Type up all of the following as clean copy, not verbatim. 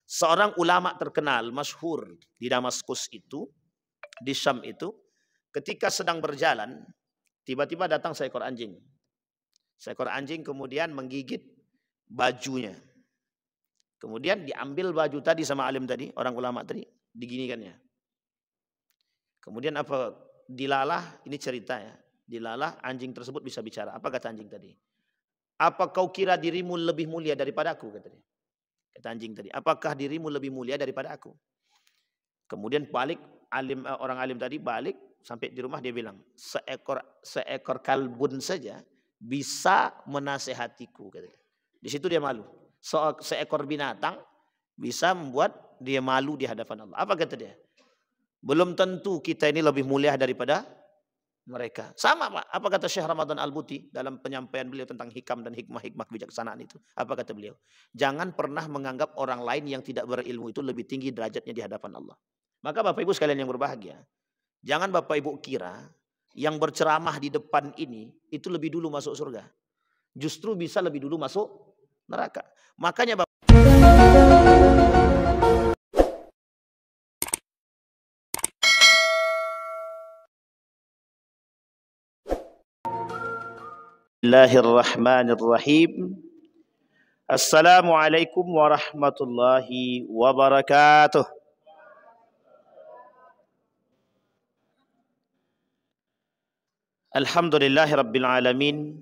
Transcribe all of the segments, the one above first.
Seorang ulama terkenal, masyhur di Damaskus itu, di Syam itu, ketika sedang berjalan, tiba-tiba datang seekor anjing. Seekor anjing kemudian menggigit bajunya. Kemudian diambil baju tadi sama alim tadi, orang ulama tadi, diginikannya. Kemudian apa? Dilalah, ini cerita ya. Dilalah anjing tersebut bisa bicara. Apa kata anjing tadi? Apa kau kira dirimu lebih mulia daripada aku? Kata dia. Kata anjing tadi, apakah dirimu lebih mulia daripada aku? Kemudian balik orang alim tadi balik sampai di rumah dia bilang, seekor kalbun saja bisa menasehatiku. Kata dia. Di situ dia malu. Seekor binatang bisa membuat dia malu di hadapan Allah. Apa kata dia? Belum tentu kita ini lebih mulia daripada mereka. Sama Pak. Apa kata Syekh Ramadan Al-Buti dalam penyampaian beliau tentang hikam dan hikmah-hikmah kebijaksanaan itu? Apa kata beliau? Jangan pernah menganggap orang lain yang tidak berilmu itu lebih tinggi derajatnya di hadapan Allah. Maka Bapak Ibu sekalian yang berbahagia, jangan Bapak Ibu kira yang berceramah di depan ini itu lebih dulu masuk surga. Justru bisa lebih dulu masuk neraka. Makanya Bapak Bismillahirrahmanirrahim. Assalamualaikum warahmatullahi wabarakatuh. Alhamdulillahi rabbil alamin.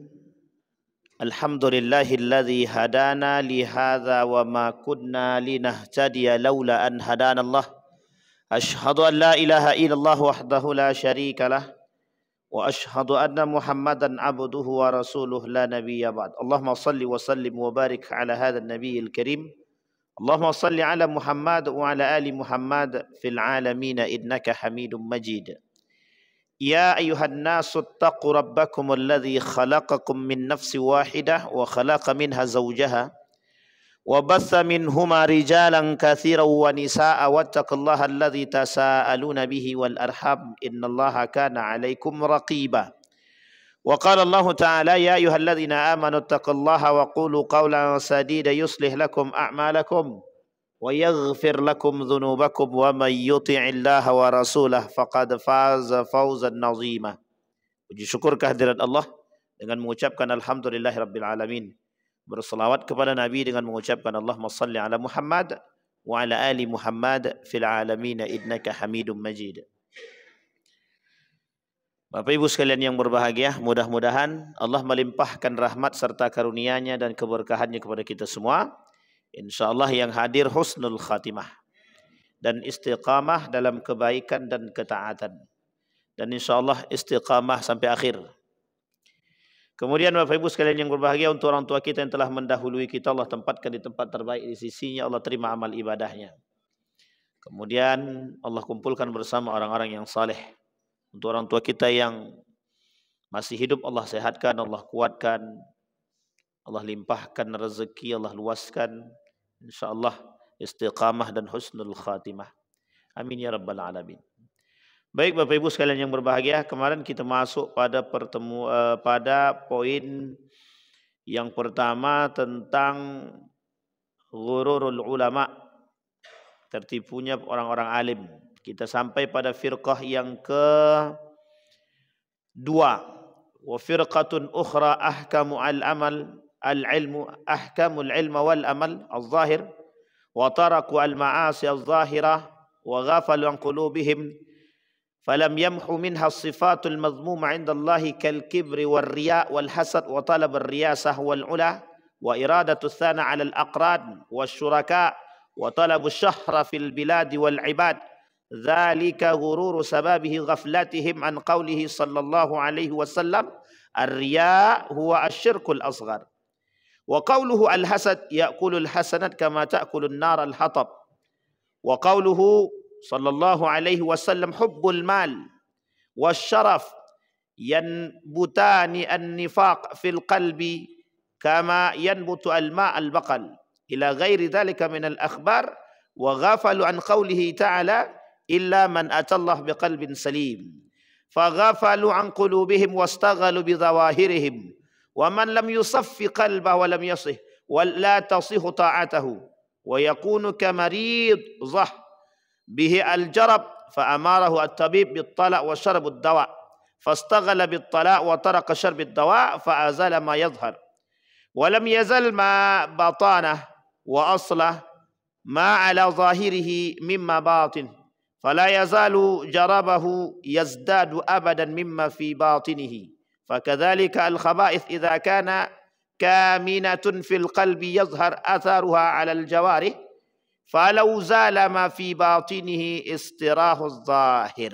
Alhamdulillahilladzi hadana li hadza wa ma kunna linahtadiya laula an hadanallah. Asyhadu an la ilaha illallah wahdahu la syarika lah. Wa ashhadu anna Muhammadan abduhu wa rasuluh la nabiyya ba'd. Allahumma salli wa sallim wa barik ala hadha an-nabiyil karim. Allahumma salli ala Muhammad wa ala ali Muhammad fil alamin innaka Hamidum Majid. Ya ayuhan nasu ittaqu rabbakum alladhi khalaqakum min nafsin wahidah wa khalaqa minha zawjaha wa batha minhuma rijalan katsiran wa nisaa'a wattaqullaha alladzi tasaaluna bihi wal arham innallaha kana 'alaikum raqiba. Wa qala Allah ta'ala ya ayyuhalladzina amanu ittaqullaha wa qulu qawlan sadida yuslih lakum a'malakum wa yaghfir lakum dhunubakum wa may yuti'illaha wa rasulahu faqad faza fawzan 'azima. Puji syukur kehadirat Allah dengan mengucapkan alhamdulillahirabbil alamin. Berselawat kepada Nabi dengan mengucapkan Allahumma salli ala Muhammad wa ala ali Muhammad fil alamin innaka Hamidum Majid. Bapak Ibu sekalian yang berbahagia, mudah-mudahan Allah melimpahkan rahmat serta karunia-Nya dan keberkahannya kepada kita semua. Insyaallah yang hadir husnul khatimah dan istiqamah dalam kebaikan dan ketaatan. Dan insyaallah istiqamah sampai akhir. Kemudian Bapak Ibu sekalian yang berbahagia, untuk orang tua kita yang telah mendahului kita, Allah tempatkan di tempat terbaik di sisinya, Allah terima amal ibadahnya. Kemudian Allah kumpulkan bersama orang-orang yang saleh. Untuk orang tua kita yang masih hidup, Allah sehatkan, Allah kuatkan, Allah limpahkan rezeki, Allah luaskan. InsyaAllah istiqamah dan husnul khatimah. Amin ya rabbal alamin. Baik Bapak Ibu sekalian yang berbahagia, kemarin kita masuk pada pada poin yang pertama tentang ghururul ulama, tertipunya orang-orang alim. Kita sampai pada firqah yang kedua. Wa firqatun ukhra ahkamu al-amal al-ilmu ahkamul ilma wal amal al-zahir wa taraku al-ma'asi al-zahirah wa ghafalu an qulubihim فلم يمحو منها الصفات المذمومة عند الله كالكبر والرياء والحسد وطلب الرياسة والعلا وإرادة الثناء على الأقران والشركاء وطلب الشهرة في البلاد والعباد ذلك غرور سببه غفلتهم عن قوله صلى الله عليه وسلم الرياء هو الشرك الأصغر وقوله الحسد يأكل الحسنات كما تأكل النار الحطب وقوله صلى الله عليه وسلم حب المال والشرف ينبتان النفاق في القلب كما ينبت الماء البقل إلى غير ذلك من الأخبار وغافلوا عن قوله تعالى إلا من أتى الله بقلب سليم فغافلوا عن قلوبهم واستغلوا بظواهرهم ومن لم يصف قلبه ولم يصح ولا تصح طاعته wa yakunu kamarid zah bihi al-jarab fa amarahu at-tabib bit-tala' wa syarb ad-dawa fastaghala bit-tala' wa taraka syarb ad-dawa fa azala ma yadhhar wa lam yazal ma batanah wa aslah ma ala zahirihi mimma batin fala yazalu jarabahu yazdadu abadan mimma fi batinihi fakadzalika al-khaba'ith idza kana kaminatun fil qalbi yazhar atharuha 'ala al-jawarih falau zala ma fi batinihi istirahu zahir.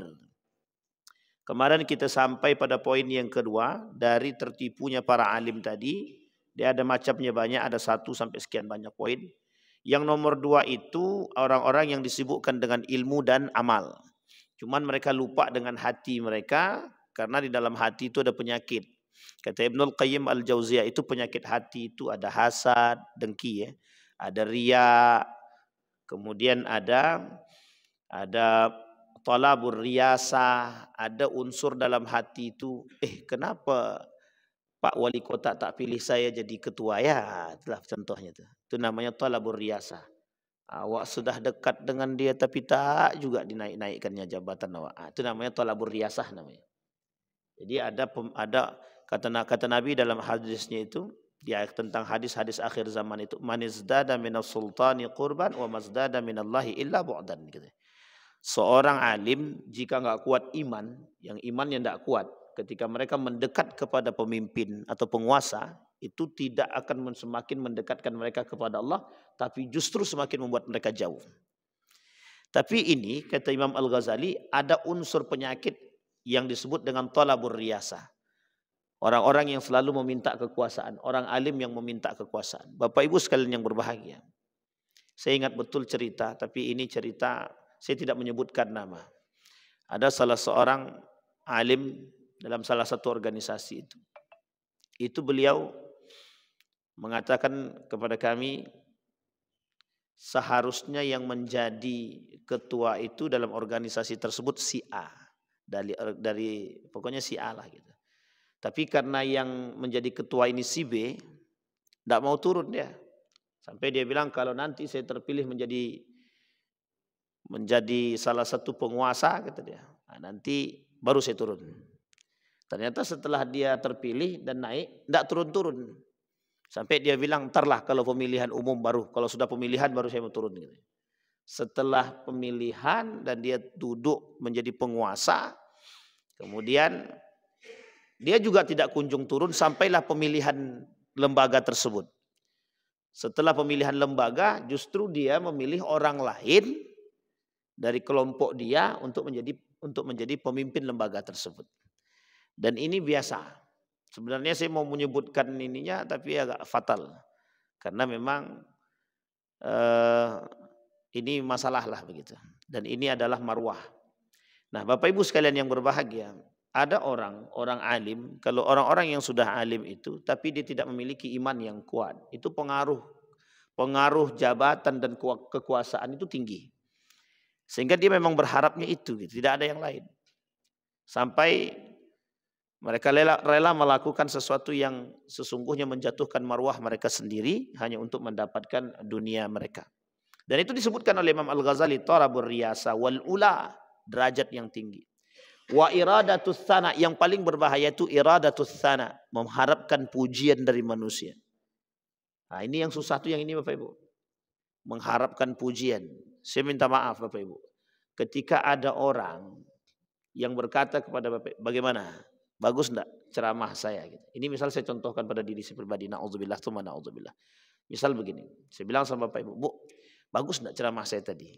Kemarin kita sampai pada poin yang kedua dari tertipunya para alim tadi. Dia ada macamnya banyak, ada 1 sampai sekian banyak poin. Yang nomor 2 itu orang-orang yang disibukkan dengan ilmu dan amal. Cuman mereka lupa dengan hati mereka karena di dalam hati itu ada penyakit. Kata Ibnul Qayyim Al-Jauziyah itu penyakit hati itu ada hasad, dengki ya. Ada riya, kemudian ada talabur riyasah, ada unsur dalam hati itu, kenapa Pak Wali Kota tak pilih saya jadi ketua ya, itulah contohnya itu. Itu namanya talabur riyasah. Awak sudah dekat dengan dia tapi tak juga dinaik-naikkannya jabatan awak. Itu namanya talabur riyasah namanya. Jadi ada kata Nabi dalam hadisnya itu, dia tentang hadis-hadis akhir zaman itu, manizdada minas sultani qurban wa mazdada minallahi illa bu'dan gitu. Seorang alim jika enggak kuat iman, yang imannya enggak kuat, ketika mereka mendekat kepada pemimpin atau penguasa, itu tidak akan semakin mendekatkan mereka kepada Allah, tapi justru semakin membuat mereka jauh. Tapi ini, kata Imam Al-Ghazali, ada unsur penyakit yang disebut dengan talabur riyasah. Orang-orang yang selalu meminta kekuasaan, orang alim yang meminta kekuasaan. Bapak Ibu sekalian yang berbahagia. Saya ingat betul cerita, tapi ini cerita saya tidak menyebutkan nama. Ada salah seorang alim dalam salah satu organisasi itu. Itu beliau mengatakan kepada kami, seharusnya yang menjadi ketua itu dalam organisasi tersebut si A. Dari pokoknya si A lah gitu. Tapi karena yang menjadi ketua ini si B, tidak mau turun dia. Sampai dia bilang kalau nanti saya terpilih menjadi salah satu penguasa, kata dia, nanti baru saya turun. Ternyata setelah dia terpilih dan naik, tidak turun-turun. Sampai dia bilang, entarlah kalau pemilihan umum baru, kalau sudah pemilihan baru saya mau turun. Gitu. Setelah pemilihan dan dia duduk menjadi penguasa, kemudian dia juga tidak kunjung turun sampailah pemilihan lembaga tersebut. Setelah pemilihan lembaga, justru dia memilih orang lain dari kelompok dia untuk menjadi pemimpin lembaga tersebut. Dan ini biasa. Sebenarnya saya mau menyebutkan ininya, tapi agak fatal. Karena memang ini masalah lah begitu. Dan ini adalah marwah. Nah, Bapak Ibu sekalian yang berbahagia, ada orang alim, kalau orang-orang yang sudah alim itu, tapi dia tidak memiliki iman yang kuat, itu pengaruh jabatan dan kekuasaan itu tinggi. Sehingga dia memang berharapnya itu, gitu. Tidak ada yang lain. Sampai mereka rela melakukan sesuatu yang sesungguhnya menjatuhkan marwah mereka sendiri hanya untuk mendapatkan dunia mereka. Dan itu disebutkan oleh Imam Al-Ghazali, talabur riyasa wal ula, derajat yang tinggi. Wa iradatus sana, yang paling berbahaya itu iradatus sana, mengharapkan pujian dari manusia. Nah, ini yang susah tuh yang ini Bapak Ibu. Mengharapkan pujian. Saya minta maaf Bapak Ibu. Ketika ada orang yang berkata kepada Bapak, bagaimana? Bagus enggak ceramah saya? Ini misal saya contohkan pada diri saya pribadi. Na'udzubillah, tsumma na'udzubillah. Misal begini, saya bilang sama Bapak Ibu, Bu, bagus enggak ceramah saya tadi?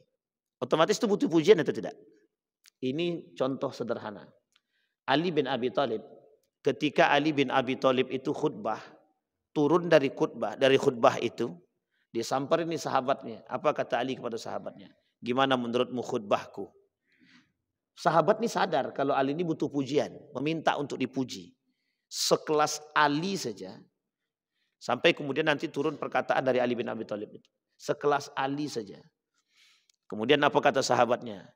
Otomatis itu butuh pujian atau tidak? Ini contoh sederhana. Ali bin Abi Thalib, ketika Ali bin Abi Thalib itu khutbah, turun dari khutbah itu, dia samperin nih sahabatnya. Apa kata Ali kepada sahabatnya? Gimana menurutmu khutbahku? Sahabat ini sadar kalau Ali ini butuh pujian, meminta untuk dipuji. Sekelas Ali saja, sampai kemudian nanti turun perkataan dari Ali bin Abi Thalib itu. Sekelas Ali saja. Kemudian apa kata sahabatnya?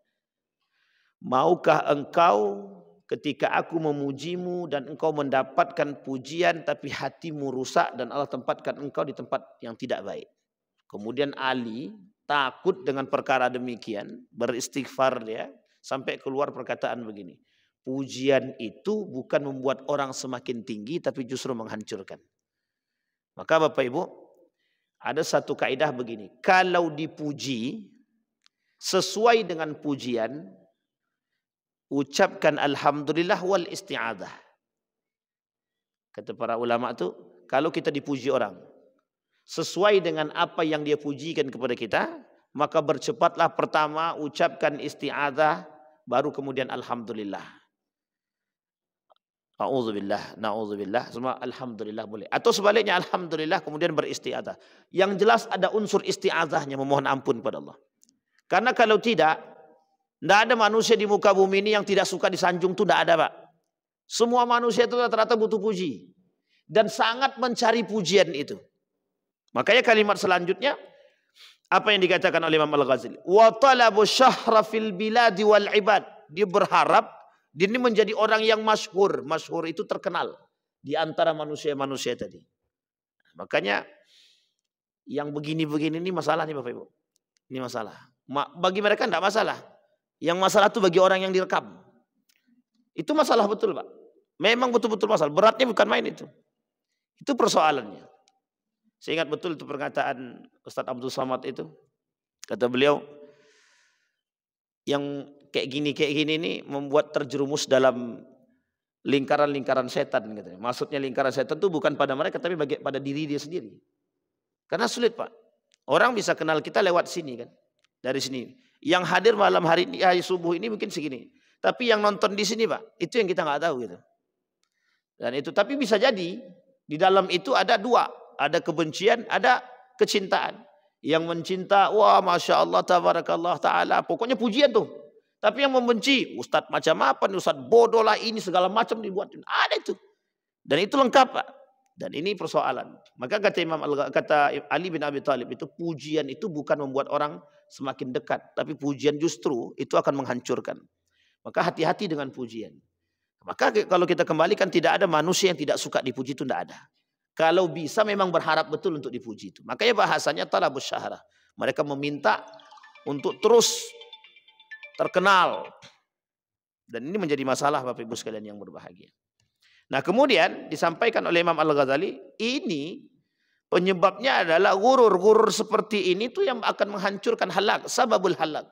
Maukah engkau ketika aku memujimu dan engkau mendapatkan pujian tapi hatimu rusak dan Allah tempatkan engkau di tempat yang tidak baik? Kemudian Ali takut dengan perkara demikian, beristighfar dia, sampai keluar perkataan begini. Pujian itu bukan membuat orang semakin tinggi, tapi justru menghancurkan. Maka Bapak Ibu, ada satu kaidah begini. Kalau dipuji, sesuai dengan pujian, ucapkan alhamdulillah wal isti'adah. Kata para ulama itu, kalau kita dipuji orang, sesuai dengan apa yang dia pujikan kepada kita, maka bercepatlah pertama ucapkan isti'adah, baru kemudian alhamdulillah. A'udzubillah, na'udzubillah, semua alhamdulillah boleh. Atau sebaliknya alhamdulillah kemudian beristi'adah. Yang jelas ada unsur isti'adahnya, memohon ampun kepada Allah. Karena kalau tidak ada manusia di muka bumi ini yang tidak suka disanjung, itu tidak ada, Pak. Semua manusia itu rata-rata butuh puji. Dan sangat mencari pujian itu. Makanya kalimat selanjutnya, apa yang dikatakan oleh Imam Al-Ghazali? Wa talabu syahra fil biladi wal ibad. Dia berharap dia ini menjadi orang yang masyhur. Masyhur itu terkenal di antara manusia-manusia tadi. Makanya yang begini-begini ini masalah nih Bapak Ibu. Ini masalah. Bagi mereka tidak masalah. Yang masalah itu bagi orang yang direkam. Itu masalah betul Pak. Memang betul-betul masalah. Beratnya bukan main itu. Itu persoalannya. Saya ingat betul itu perkataan Ustadz Abdul Somad itu. Kata beliau, yang kayak gini ini membuat terjerumus dalam lingkaran-lingkaran setan. Katanya. Maksudnya lingkaran setan itu bukan pada mereka, tapi pada diri dia sendiri. Karena sulit Pak. Orang bisa kenal kita lewat sini kan. Dari sini. Yang hadir malam hari ini, hari subuh ini mungkin segini. Tapi yang nonton di sini Pak, itu yang kita nggak tahu gitu. Dan itu, tapi bisa jadi di dalam itu ada dua. Ada kebencian, ada kecintaan. Yang mencinta, wah Masya Allah, tabarakallah ta'ala. Pokoknya pujian tuh. Tapi yang membenci, Ustadz macam apa nih, Ustadz bodoh lah ini, segala macam dibuatin. Ada itu. Dan itu lengkap Pak. Dan ini persoalan. Maka kata Ali bin Abi Thalib itu, pujian itu bukan membuat orang semakin dekat. Tapi pujian justru itu akan menghancurkan. Maka hati-hati dengan pujian. Maka kalau kita kembalikan, tidak ada manusia yang tidak suka dipuji, itu tidak ada. Kalau bisa memang berharap betul untuk dipuji itu. Makanya bahasanya talabus syahrah. Mereka meminta untuk terus terkenal. Dan ini menjadi masalah Bapak Ibu sekalian yang berbahagia. Nah kemudian disampaikan oleh Imam Al-Ghazali, ini penyebabnya adalah gurur. Gurur seperti ini tuh yang akan menghancurkan halak. Sababul halak.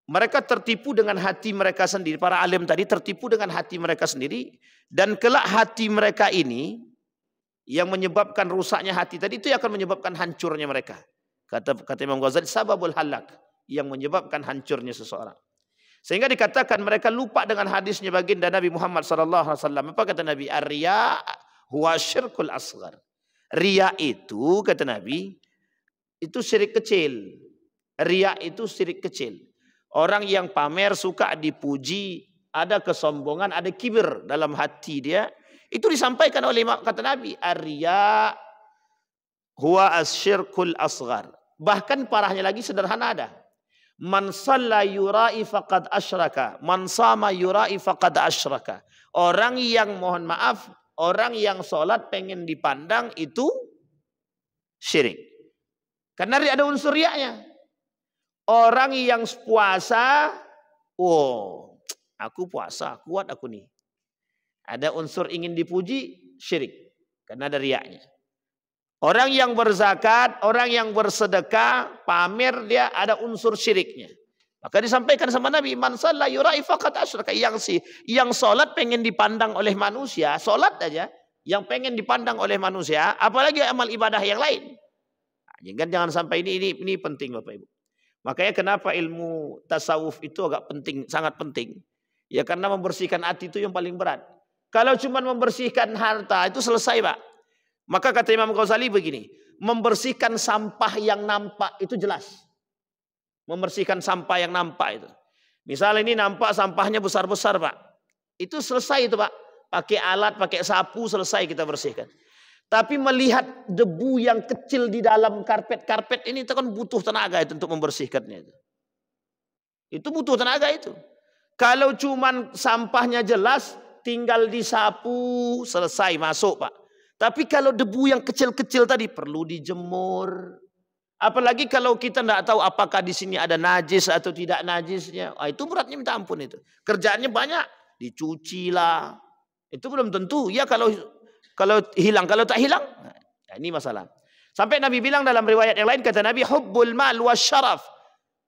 Mereka tertipu dengan hati mereka sendiri. Para alim tadi tertipu dengan hati mereka sendiri. Dan kelak hati mereka ini yang menyebabkan rusaknya hati tadi, itu yang akan menyebabkan hancurnya mereka. Kata Imam Ghazali, sababul halak, yang menyebabkan hancurnya seseorang. Sehingga dikatakan mereka lupa dengan hadisnya baginda Nabi Muhammad SAW. Apa kata Nabi? Ar-riya huwa syirkul asghar. Riya itu, kata Nabi, itu syirik kecil. Riya itu syirik kecil. Orang yang pamer, suka dipuji, ada kesombongan, ada kibir dalam hati dia. Itu disampaikan oleh kata Nabi, ar-riya huwa asyirkul asghar. Bahkan parahnya lagi sederhana ada. Man shalla yura'i faqad asyraka, man sama yura'i faqad asyraka. Orang yang, mohon maaf, orang yang sholat pengen dipandang itu syirik. Karena ada unsur riyanya. Orang yang puasa, oh, aku puasa, kuat aku nih. Ada unsur ingin dipuji, syirik. Karena ada riyanya. Orang yang berzakat, orang yang bersedekah, pamer, dia ada unsur syiriknya. Maka disampaikan sama Nabi, man shalla yura'i faqad asyraka. Yang sholat pengen dipandang oleh manusia, sholat aja, yang pengen dipandang oleh manusia, apalagi amal ibadah yang lain. Nah, jangan sampai ini penting Bapak Ibu. Makanya kenapa ilmu tasawuf itu agak penting, sangat penting. Ya karena membersihkan hati itu yang paling berat. Kalau cuma membersihkan harta itu selesai Pak. Maka kata Imam Ghazali begini, membersihkan sampah yang nampak itu jelas. Membersihkan sampah yang nampak itu. Misal ini nampak sampahnya besar-besar Pak. Itu selesai itu Pak. Pakai alat, pakai sapu, selesai kita bersihkan. Tapi melihat debu yang kecil di dalam karpet-karpet ini, itu kan butuh tenaga itu untuk membersihkannya. Itu butuh tenaga itu. Kalau cuman sampahnya jelas, tinggal disapu, selesai masuk Pak. Tapi kalau debu yang kecil-kecil tadi perlu dijemur, Apalagi kalau kita tidak tahu apakah di sini ada najis atau tidak najisnya. Itu beratnya minta ampun itu. Kerjaannya banyak. Dicuci lah. Itu belum tentu. Ya kalau hilang, kalau tak hilang. Nah, ini masalah. Sampai Nabi bilang dalam riwayat yang lain, kata Nabi, hubbul mal wasyaraf.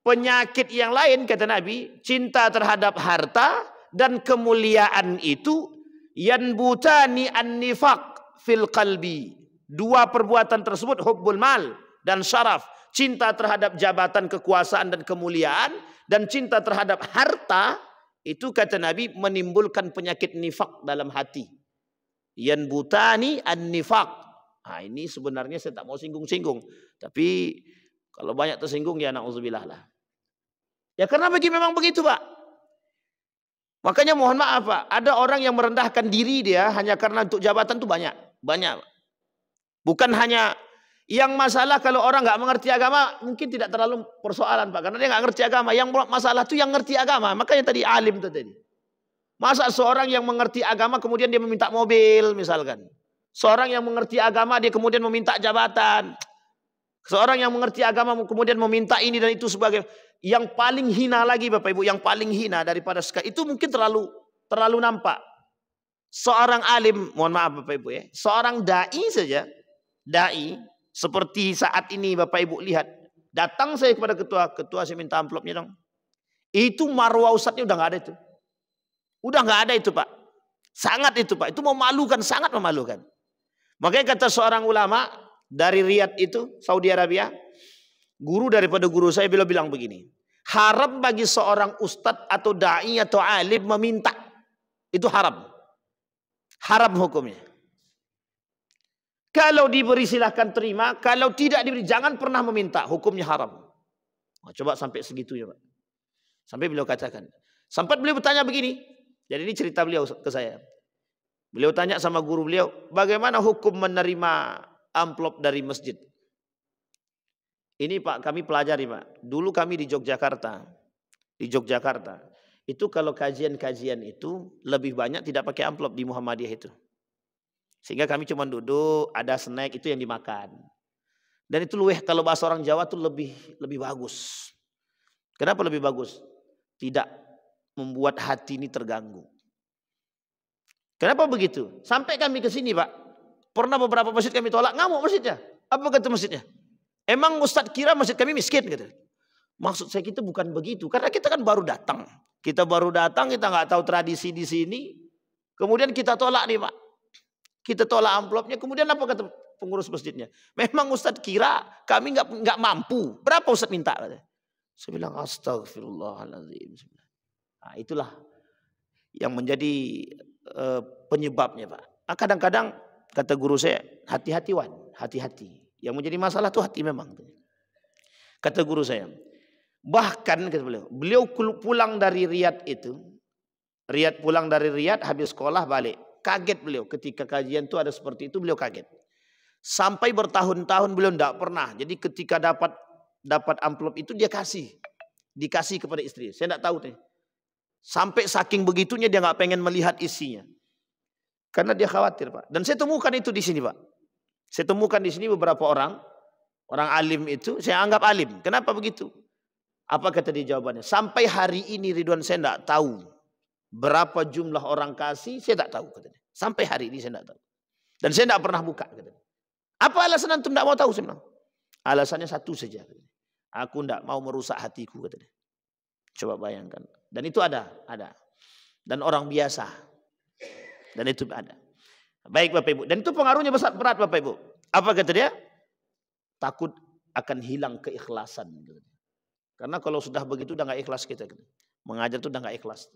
Penyakit yang lain, kata Nabi, cinta terhadap harta dan kemuliaan itu yanbutani an-nifaq fil qalbi. Dua perbuatan tersebut, hubbul mal dan syaraf, cinta terhadap jabatan, kekuasaan dan kemuliaan, dan cinta terhadap harta, itu kata Nabi menimbulkan penyakit nifak dalam hati. Yanbutani an-nifaq. Nah, ini sebenarnya saya tak mau singgung-singgung, tapi kalau banyak tersinggung ya na'udzubillah lah. Ya karena memang begitu, Pak. Makanya mohon maaf, Pak, ada orang yang merendahkan diri dia hanya karena untuk jabatan itu banyak. Bukan hanya yang masalah kalau orang nggak mengerti agama mungkin tidak terlalu persoalan, Pak, karena dia nggak ngerti agama. Yang masalah itu yang ngerti agama. Makanya tadi alim itu tadi. Masa seorang yang mengerti agama kemudian dia meminta mobil misalkan. Seorang yang mengerti agama dia kemudian meminta jabatan. Seorang yang mengerti agama kemudian meminta ini dan itu sebagai yang paling hina lagi, Bapak Ibu, yang paling hina daripada itu mungkin terlalu nampak. Seorang alim, mohon maaf Bapak Ibu ya, seorang dai saja, dai seperti saat ini Bapak Ibu lihat, datang saya kepada ketua saya minta amplopnya dong. Itu marwah ustadznya udah nggak ada itu. Udah nggak ada itu, Pak. Sangat itu, Pak. Itu memalukan, sangat memalukan. Makanya kata seorang ulama dari Riyadh itu, Saudi Arabia, guru daripada guru saya bilang begini, haram bagi seorang ustadz atau dai atau alim meminta. Itu haram. Haram hukumnya. Kalau diberi silahkan terima, kalau tidak diberi jangan pernah meminta, hukumnya haram. Nah, coba sampai segitunya, Pak. Sampai beliau katakan. Sempat beliau bertanya begini. Jadi ini cerita beliau ke saya. Beliau tanya sama guru beliau, bagaimana hukum menerima amplop dari masjid? Ini Pak, kami pelajari Pak. Dulu kami di Yogyakarta. Itu kalau kajian-kajian itu lebih banyak tidak pakai amplop di Muhammadiyah itu. Sehingga kami cuma duduk, ada snack itu yang dimakan. Dan itu kalau bahasa orang Jawa tuh lebih bagus. Kenapa lebih bagus? Tidak membuat hati ini terganggu. Kenapa begitu? Sampai kami ke sini, Pak. Pernah beberapa masjid kami tolak, ngamuk masjidnya. Apa kata masjidnya? Emang Ustadz kira masjid kami miskin gitu. Maksud saya kita bukan begitu, karena kita kan baru datang. Kita nggak tahu tradisi di sini. Kemudian kita tolak nih, Pak. Kita tolak amplopnya. Kemudian apa kata pengurus masjidnya? Memang Ustadz kira kami nggak mampu. Berapa Ustadz minta? Saya bilang astagfirullahaladzim. Nah, itulah yang menjadi penyebabnya, Pak. Nah, kadang-kadang kata guru saya, hati-hati Wan, hati-hati. Yang menjadi masalah itu hati memang. Kata guru saya, bahkan kata beliau pulang dari Riyadh itu, pulang dari Riyadh habis sekolah balik. Kaget beliau ketika kajian itu ada seperti itu, beliau kaget. Sampai bertahun-tahun beliau tidak pernah. Jadi ketika dapat amplop itu dia dikasih kepada istri. Saya tidak tahu nih. Sampai saking begitunya dia nggak pengen melihat isinya. Karena dia khawatir, Pak. Dan saya temukan itu di sini, Pak. Saya temukan di sini beberapa orang alim itu, saya anggap alim. Kenapa begitu? Apa kata dia jawabannya? Sampai hari ini Ridwan saya tidak tahu berapa jumlah orang kasih, saya tidak tahu katanya. Sampai hari ini saya tidak tahu. Dan saya tidak pernah buka katanya. Apa alasan antum tidak mau tahu? Saya bilang. Alasannya satu saja. Katanya. Aku tidak mau merusak hatiku katanya. Coba bayangkan. Dan itu ada. Dan orang biasa. Dan itu ada. Baik Bapak Ibu. Dan itu pengaruhnya berat Bapak Ibu. Apa kata dia? Takut akan hilang keikhlasan. Karena kalau sudah begitu udah gak ikhlas kita. Mengajar itu udah gak ikhlas.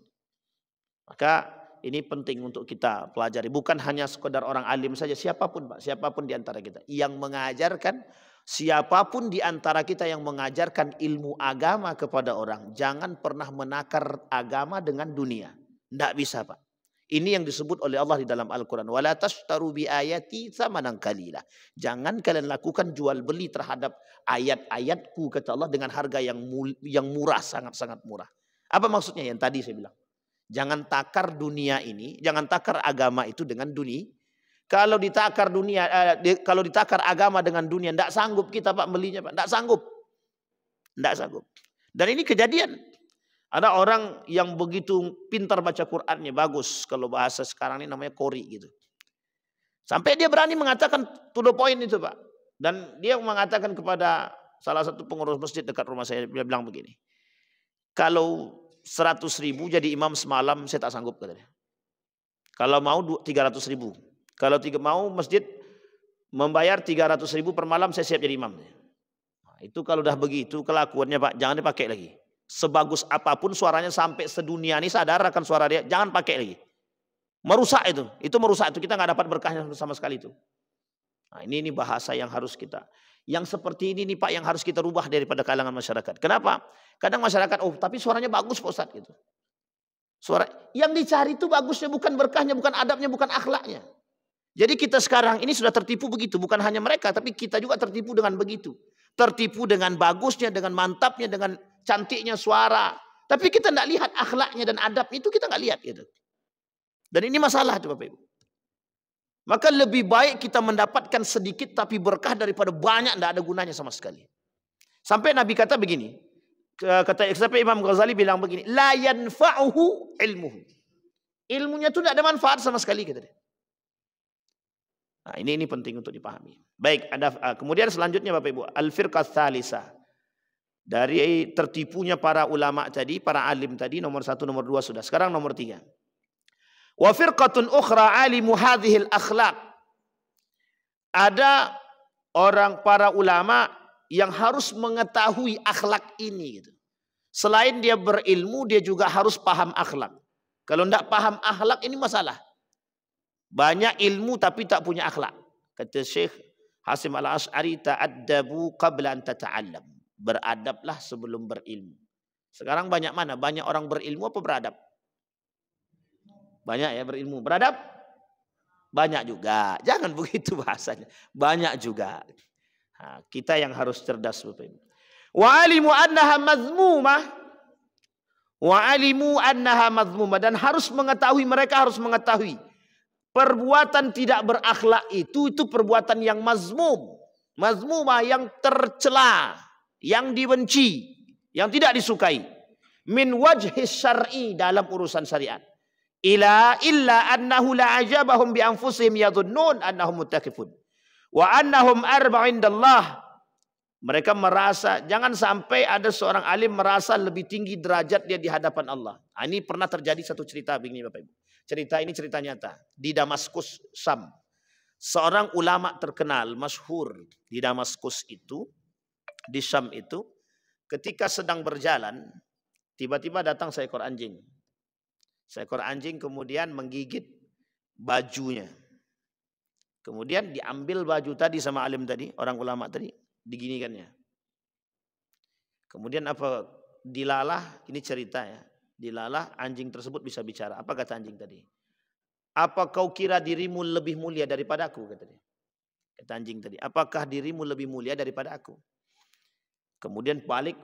Maka ini penting untuk kita pelajari. Bukan hanya sekedar orang alim saja. Siapapun Pak. Siapapun di antara kita. Yang mengajarkan. Siapapun di antara kita yang mengajarkan ilmu agama kepada orang, jangan pernah menakar agama dengan dunia. Tidak bisa, Pak. Ini yang disebut oleh Allah di dalam Al-Quran. Wala tashtaru bi ayati tsamanan qalila. Jangan kalian lakukan jual beli terhadap ayat-ayatku, kata Allah, dengan harga yang murah, sangat-sangat murah. Apa maksudnya yang tadi saya bilang? Jangan takar dunia ini, jangan takar agama itu dengan dunia. Kalau ditakar dunia, kalau ditakar agama dengan dunia, tidak sanggup kita Pak belinya Pak, tidak sanggup, tidak sanggup. Dan ini kejadian. Ada orang yang begitu pintar baca Qur'annya, bagus. Kalau bahasa sekarang ini namanya kori gitu. Sampai dia berani mengatakan to the point itu Pak. Dan dia mengatakan kepada salah satu pengurus masjid dekat rumah saya, dia bilang begini. Kalau 100.000 jadi imam semalam saya tak sanggup katanya. Kalau mau 300.000. Kalau mau masjid membayar 300.000 per malam saya siap jadi imam. Nah, itu kalau udah begitu kelakuannya Pak, jangan dipakai lagi. Sebagus apapun suaranya sampai sedunia ini sadar akan suara dia, jangan pakai lagi. Merusak itu merusak itu, kita nggak dapat berkahnya sama sekali itu. Nah, ini bahasa yang harus kita, yang seperti ini nih Pak yang harus kita rubah daripada kalangan masyarakat. Kenapa? Kadang masyarakat, oh tapi suaranya bagus Pak Ustadz gitu. Suara yang dicari itu bagusnya, bukan berkahnya, bukan adabnya, bukan akhlaknya. Jadi kita sekarang ini sudah tertipu begitu, bukan hanya mereka, tapi kita juga tertipu dengan begitu. Tertipu dengan bagusnya, dengan mantapnya, dengan cantiknya suara. Tapi kita tidak lihat akhlaknya dan adabnya itu kita nggak lihat gitu. Dan ini masalah itu Bapak Ibu. Maka lebih baik kita mendapatkan sedikit tapi berkah daripada banyak tidak ada gunanya sama sekali. Sampai Nabi kata begini, sampai Imam Ghazali bilang begini, la yanfa'uhu ilmuhu. Ilmunya itu tidak ada manfaat sama sekali kata dia. Nah, ini penting untuk dipahami. Baik, ada kemudian selanjutnya Bapak Ibu, al-firqah tsalitsah. Dari tertipunya para ulama tadi, para alim tadi, nomor 1, nomor 2 sudah. Sekarang nomor 3. Wa firqatun ukhra alimu hadhil akhlaq. Ada orang para ulama yang harus mengetahui akhlak ini gitu. Selain dia berilmu, dia juga harus paham akhlak. Kalau tidak paham akhlak ini masalah. Banyak ilmu tapi tak punya akhlak. Kata Syekh Hasim Al-Asy'ari, ta'addabu qabla an tata'allam. Beradablah sebelum berilmu. Sekarang banyak mana? Banyak orang berilmu apa beradab? Banyak ya berilmu. Beradab? Banyak juga. Jangan begitu bahasanya. Banyak juga. Nah, kita yang harus cerdas Bapak Ibu. Wa alimu annaha mazmumah. Wa alimu annaha mazmumah. Dan harus mengetahui, mereka harus mengetahui. Perbuatan tidak berakhlak itu perbuatan yang mazmum. Mazmumah, yang tercela, yang dibenci, yang tidak disukai. Min wajhis syar'i, dalam urusan syariat. Illa annahu la ajabahum bi anfusihim yadhunnun annahum muttaqifun. Wa annahum arba'indallah. Mereka merasa, jangan sampai ada seorang alim merasa lebih tinggi derajat dia di hadapan Allah. Nah, ini pernah terjadi satu cerita begini Bapak Ibu. Cerita ini cerita nyata. Di Damaskus, Syam. Seorang ulama terkenal, masyhur di Damaskus itu, di Syam itu, ketika sedang berjalan, tiba-tiba datang seekor anjing. Seekor anjing kemudian menggigit bajunya. Kemudian diambil baju tadi sama alim tadi, orang ulama tadi, diginikannya. Kemudian apa? Dilalah, ini cerita ya. Dilalah anjing tersebut bisa bicara. Apa kata anjing tadi? Apa kau kira dirimu lebih mulia daripada aku? Kata dia. Kata anjing tadi. Apakah dirimu lebih mulia daripada aku? Kemudian balik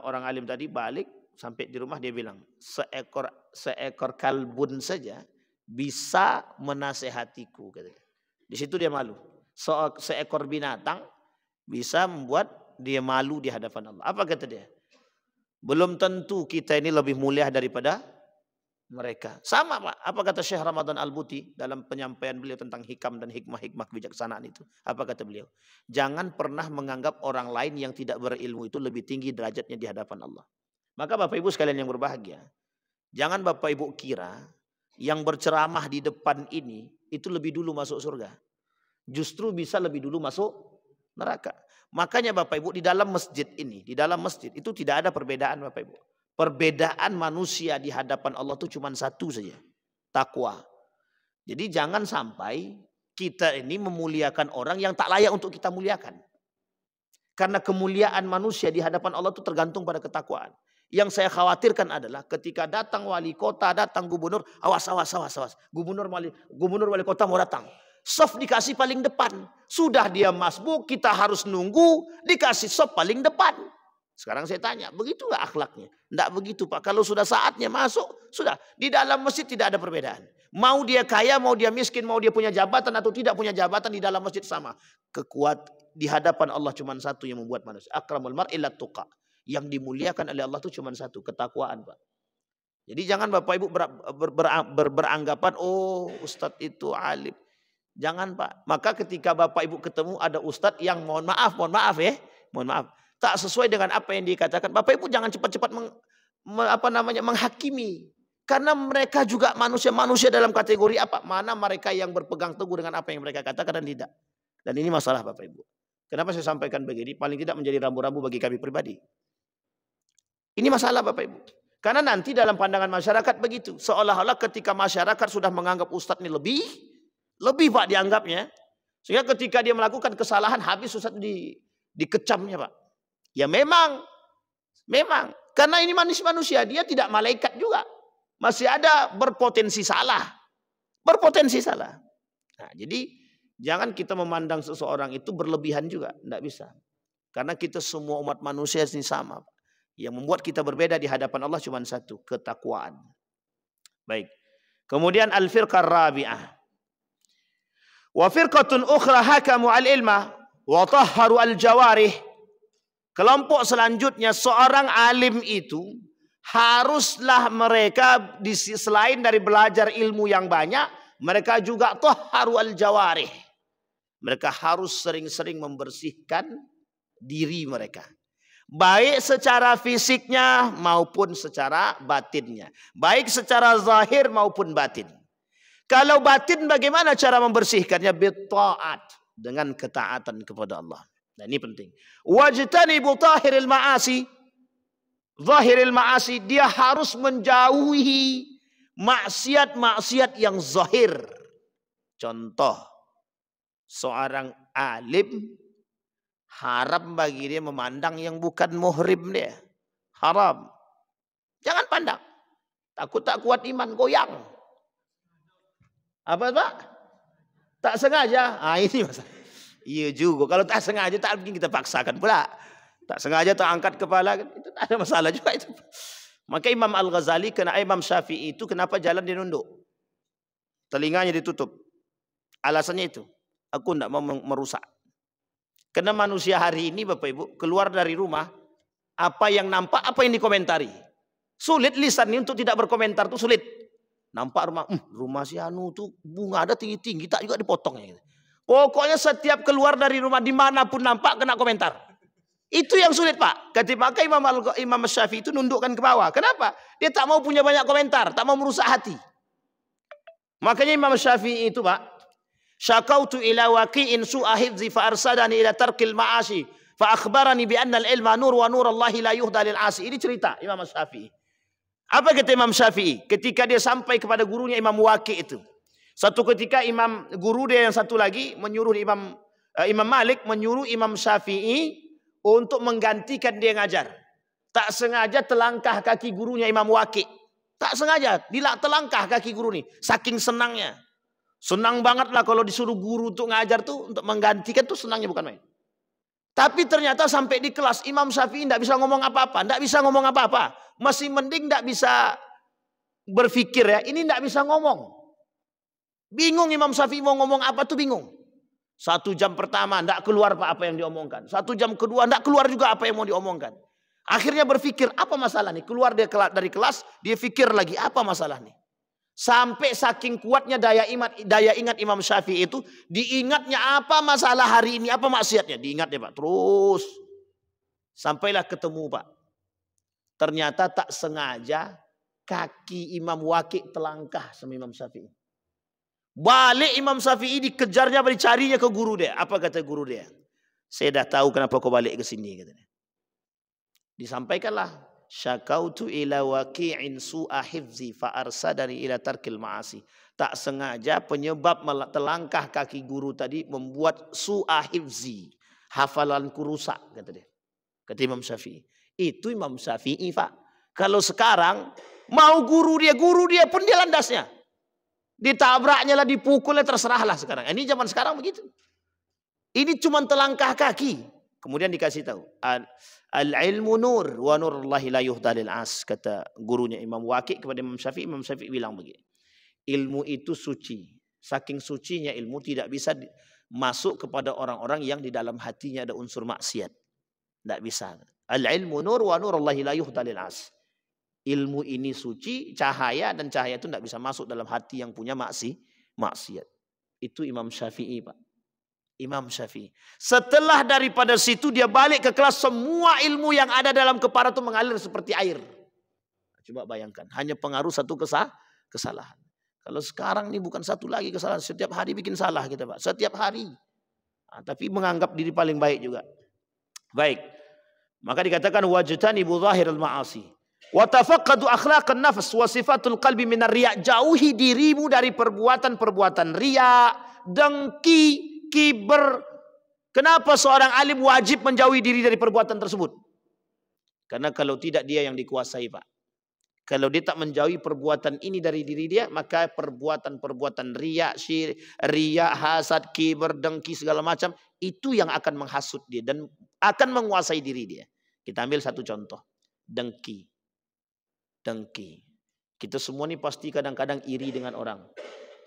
orang alim tadi balik sampai di rumah dia bilang, seekor kalbun saja bisa menasehatiku. Kata dia. Di situ dia malu. Seekor binatang bisa membuat dia malu di hadapan Allah. Apa kata dia? Belum tentu kita ini lebih mulia daripada mereka. Sama Pak. Apa kata Syekh Ramadan Al-Buti dalam penyampaian beliau tentang hikam dan hikmah-hikmah kebijaksanaan itu? Apa kata beliau? Jangan pernah menganggap orang lain yang tidak berilmu itu lebih tinggi derajatnya di hadapan Allah. Maka Bapak Ibu sekalian yang berbahagia, jangan Bapak Ibu kira yang berceramah di depan ini itu lebih dulu masuk surga. Justru bisa lebih dulu masuk neraka. Makanya Bapak Ibu di dalam masjid ini, di dalam masjid itu tidak ada perbedaan Bapak Ibu. Perbedaan manusia di hadapan Allah itu cuma satu saja. Takwa. Jadi jangan sampai kita ini memuliakan orang yang tak layak untuk kita muliakan. Karena kemuliaan manusia di hadapan Allah itu tergantung pada ketakwaan. Yang saya khawatirkan adalah ketika datang wali kota, datang gubernur, awas. Gubernur wali kota mau datang. Soft dikasih paling depan. Sudah dia masbuk, kita harus nunggu, dikasih soft paling depan. Sekarang saya tanya, begitu nggak akhlaknya? Enggak begitu Pak. Kalau sudah saatnya masuk, sudah. Di dalam masjid tidak ada perbedaan. Mau dia kaya, mau dia miskin, mau dia punya jabatan atau tidak punya jabatan, di dalam masjid sama. Kekuat di hadapan Allah cuma satu yang membuat manusia. Akramul mar'i illa tuqa. Yang dimuliakan oleh Allah itu cuma satu, ketakwaan Pak. Jadi jangan Bapak Ibu beranggapan, oh Ustadz itu alim. Jangan Pak. Maka ketika Bapak Ibu ketemu ada Ustadz yang mohon maaf ya. Mohon maaf. Tak sesuai dengan apa yang dikatakan. Bapak Ibu jangan cepat-cepat menghakimi. Karena mereka juga manusia dalam kategori apa? Mana mereka yang berpegang teguh dengan apa yang mereka katakan dan tidak. Dan ini masalah Bapak Ibu. Kenapa saya sampaikan begini? Paling tidak menjadi rambu-rambu bagi kami pribadi. Ini masalah Bapak Ibu. Karena nanti dalam pandangan masyarakat begitu. Seolah-olah ketika masyarakat sudah menganggap Ustadz ini lebih Pak dianggapnya. Sehingga ketika dia melakukan kesalahan habis Ustadz dikecamnya Pak. Ya memang. Karena ini manusia, dia tidak malaikat juga. Masih ada berpotensi salah. Nah, jadi jangan kita memandang seseorang itu berlebihan juga. Tidak bisa. Karena kita semua umat manusia ini sama. Yang membuat kita berbeda di hadapan Allah cuma satu. Ketakwaan. Baik. Kemudian al-firqah rabi'ah. Wa firqatun ukhra hakamu al-ilma. Wa tahharu al-jawarih. Kelompok selanjutnya seorang alim itu haruslah mereka selain dari belajar ilmu yang banyak, mereka juga tahharu al-jawarih. Mereka harus sering-sering membersihkan diri mereka. Baik secara fisiknya maupun secara batinnya. Baik secara zahir maupun batin. Kalau batin bagaimana cara membersihkannya? Bitta'at. Dengan ketaatan kepada Allah. Nah ini penting. Wajtanibu tahiril ma'asi. Zahiril ma'asi. Dia harus menjauhi maksiat-maksiat yang zahir. Contoh. Seorang alim. Haram bagi dia memandang yang bukan muhrim dia. Haram. Jangan pandang. Takut tak kuat iman, goyang. Apa Pak? Tak sengaja. Ah ini masalah. Iya juga. Kalau tak sengaja tak mungkin kita paksakan pula. Tak sengaja tak angkat kepala. Itu tak ada masalah juga itu. Maka Imam Al-Ghazali, Imam Syafi'i itu kenapa jalan dia nunduk? Telinganya ditutup. Alasannya itu. Aku tidak mau merusak. Karena manusia hari ini Bapak Ibu keluar dari rumah. Apa yang nampak, apa yang dikomentari. Sulit lisan ini untuk tidak berkomentar itu sulit. Nampak rumah si Anu tuh bunga ada tinggi-tinggi. Tak juga dipotongnya. Pokoknya setiap keluar dari rumah dimanapun nampak kena komentar. Itu yang sulit Pak. Ketika Imam Syafi'i itu nundukkan ke bawah. Kenapa? Dia tak mau punya banyak komentar. Tak mau merusak hati. Makanya Imam Syafi'i itu Pak. Syakautu ila waqi'in su'a hifzi fa arsadani ila tarkil ma'asi. Fa akhbarani bi anna al-ilma nur wa nur Allahi la yuhda lil 'asi. Ini cerita Imam Syafi'i. Apa kata Imam Syafi'i? Ketika dia sampai kepada gurunya Imam Waqi' itu. Satu ketika guru dia yang satu lagi menyuruh Imam Malik menyuruh Imam Syafi'i untuk menggantikan dia ngajar. Tak sengaja telangkah kaki gurunya Imam Waqi'. Tak sengaja telangkah kaki guru nih. Saking senangnya. Senang banget lah kalau disuruh guru untuk ngajar tuh, untuk menggantikan tuh senangnya bukan main. Tapi ternyata sampai di kelas Imam Syafi'i tidak bisa ngomong apa-apa. Tidak bisa ngomong apa-apa. Masih mending tidak bisa berpikir ya. Ini tidak bisa ngomong. Bingung Imam Syafi'i mau ngomong apa tuh bingung. 1 jam pertama tidak keluar apa yang diomongkan. 1 jam kedua tidak keluar juga apa yang mau diomongkan. Akhirnya berpikir apa masalah nih. Keluar dia dari kelas dia pikir lagi apa masalah nih. Sampai saking kuatnya daya ingat Imam Syafi'i itu. Diingatnya apa masalah hari ini. Apa maksiatnya. Diingat ya Pak. Terus. Sampailah ketemu Pak. Ternyata tak sengaja. Kaki Imam Waqi' telangkah sama Imam Syafi'i. Balik Imam Syafi'i dikejarnya, dicarinya ke guru dia. Apa kata guru dia? Saya dah tahu kenapa kau balik ke sini. Katanya. Disampaikanlah. Syakautu ila waqi'in su'a hifzi fa arsadani ila tarkil ma'asi. Tak sengaja penyebab telangkah kaki guru tadi membuat su'a hifzi. Hafalanku rusak. Kata dia. Kata Imam Syafi'i. Itu Imam Syafi'i Pak. Kalau sekarang mau guru dia pun dia landasnya. Ditabraknya lah, dipukulnya, terserahlah sekarang. Ini zaman sekarang begitu. Ini cuma telangkah kaki. Kemudian dikasih tahu, al-ilmu nur wa nurullahi la yuhda lil as, kata gurunya Imam Waqi kepada Imam Syafi'i bilang begini. Ilmu itu suci. Saking sucinya ilmu tidak bisa masuk kepada orang-orang yang di dalam hatinya ada unsur maksiat. Tidak bisa. Al-ilmu nur wa nurullahi la yuhda lil as. Ilmu ini suci, cahaya, dan cahaya itu tidak bisa masuk dalam hati yang punya maksiat. Itu Imam Syafi'i, Pak. Imam Syafi'i. Setelah daripada situ dia balik ke kelas, semua ilmu yang ada dalam kepala itu mengalir seperti air. Coba bayangkan, hanya pengaruh satu kesalahan. Kalau sekarang ini bukan satu lagi kesalahan, setiap hari bikin salah kita, Pak. Setiap hari. Tapi menganggap diri paling baik juga. Baik. Maka dikatakan wajtanibu zahiril ma'asi. Wa tafaqqadu akhlaqan nafs wa sifatul qalbi minar riya. Jauhi dirimu dari perbuatan-perbuatan riya, dengki, kiber. Kenapa seorang alim wajib menjauhi diri dari perbuatan tersebut? Karena kalau tidak dia yang dikuasai, Pak. Kalau dia tak menjauhi perbuatan ini dari diri dia, maka perbuatan-perbuatan riya, hasad, kiber, dengki, segala macam, itu yang akan menghasut dia dan akan menguasai diri dia. Kita ambil satu contoh. Dengki. Dengki. Kita semua ini pasti kadang-kadang iri dengan orang.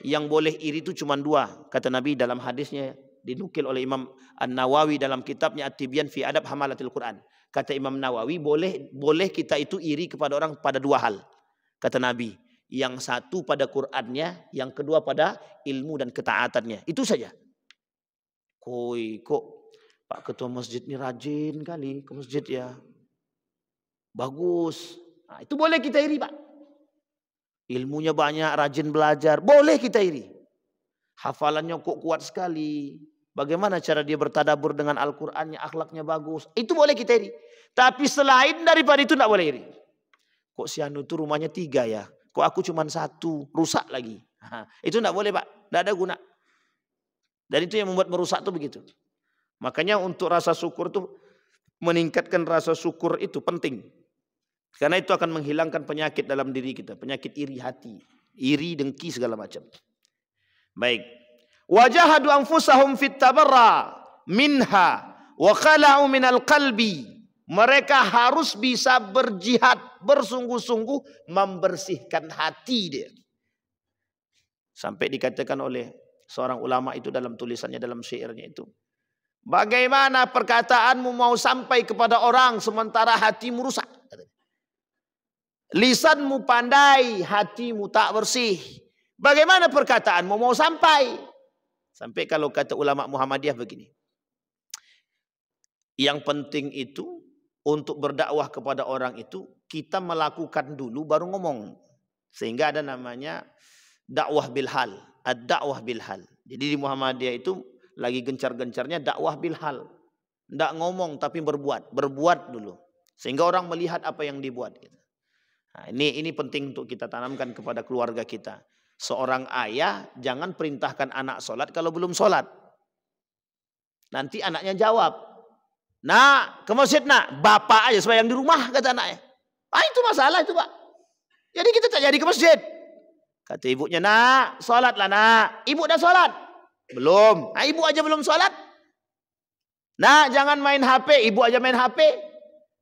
Yang boleh iri itu cuma dua. Kata Nabi dalam hadisnya, dinukil oleh Imam An-Nawawi dalam kitabnya At-Tibyan fi Adab Hamalatil Quran. Kata Imam Nawawi, boleh kita itu iri kepada orang pada dua hal. Kata Nabi, yang satu pada Qur'annya, yang kedua pada ilmu dan ketaatannya. Itu saja. Kok Pak Ketua Masjid ini rajin kali ke masjid ya. Bagus. Nah, itu boleh kita iri, Pak. Ilmunya banyak, rajin belajar. Boleh kita iri. Hafalannya kok kuat sekali. Bagaimana cara dia bertadabur dengan Al-Qur'annya, akhlaknya bagus. Itu boleh kita iri. Tapi selain daripada itu tidak boleh iri. Kok si Anu itu rumahnya 3 ya? Kok aku cuma 1? Rusak lagi. Nah, itu tidak boleh, Pak. Tidak ada guna. Dan itu yang membuat merusak itu begitu. Makanya untuk rasa syukur itu, meningkatkan rasa syukur itu penting. Karena itu akan menghilangkan penyakit dalam diri kita. Penyakit iri hati. Iri, dengki, segala macam. Baik. Wajahadu anfusahum fit tabarra minha wa khala'u minal qalbi. Mereka harus bisa berjihad, bersungguh-sungguh membersihkan hati dia. Sampai dikatakan oleh seorang ulama itu dalam tulisannya, dalam syairnya itu. Bagaimana perkataanmu mau sampai kepada orang sementara hatimu rusak? Lisanmu pandai, hatimu tak bersih. Bagaimana perkataanmu mau sampai? Sampai kalau kata ulama Muhammadiyah begini. Yang penting itu untuk berdakwah kepada orang itu kita melakukan dulu baru ngomong. Sehingga ada namanya dakwah bil hal, ad-dakwah bil hal. Jadi di Muhammadiyah itu lagi gencar-gencarnya dakwah bil hal. Tidak ngomong tapi berbuat dulu. Sehingga orang melihat apa yang dibuat. Nah, ini penting untuk kita tanamkan kepada keluarga kita. Seorang ayah jangan perintahkan anak sholat kalau belum sholat. Nanti anaknya jawab, "Nak, ke masjid nak." Bapak aja sembahyang di rumah, kata anaknya. Itu masalah itu, Pak. Jadi kita tak jadi ke masjid. Kata ibunya, "Nak, sholatlah nak." Ibu dah sholat? Belum. Ibu aja belum sholat. "Nak, jangan main HP." Ibu aja main HP.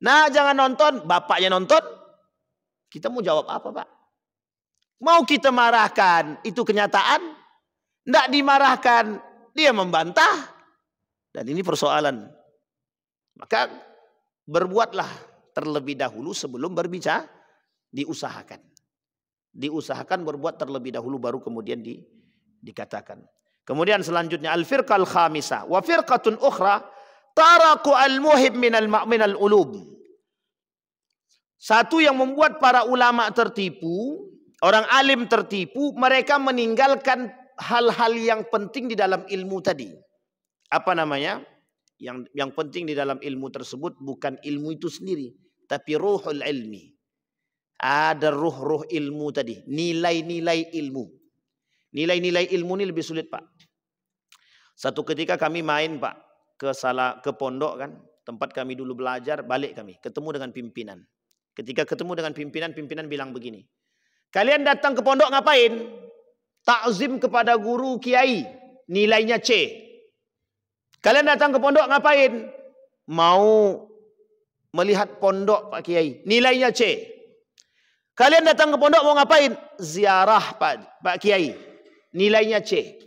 "Nak, jangan nonton." Bapaknya nonton. Kita mau jawab apa, Pak? Mau kita marahkan, itu kenyataan. Tidak dimarahkan, dia membantah. Dan ini persoalan. Maka berbuatlah terlebih dahulu sebelum berbicara. Diusahakan. Diusahakan berbuat terlebih dahulu baru kemudian dikatakan. Kemudian selanjutnya al-firqal khamisah. Wa firqatun ukhra taraku al-muhib minal ulub. Satu yang membuat para ulama tertipu, orang alim tertipu, mereka meninggalkan hal-hal yang penting di dalam ilmu tadi. Apa namanya? Yang penting di dalam ilmu tersebut bukan ilmu itu sendiri, tapi ruhul ilmi. Ada ruh ilmu tadi, nilai-nilai ilmu. Nilai-nilai ilmu ini lebih sulit, Pak. Satu ketika kami main, Pak, ke pondok kan, tempat kami dulu belajar, balik kami, ketemu dengan pimpinan. Ketika ketemu dengan pimpinan bilang begini, "Kalian datang ke pondok ngapain? Takzim kepada guru kiai, nilainya C. Kalian datang ke pondok ngapain? mau melihat pondok Pak Kiai, nilainya C. Kalian datang ke pondok mau ngapain? Ziarah Pak Kiai, nilainya C.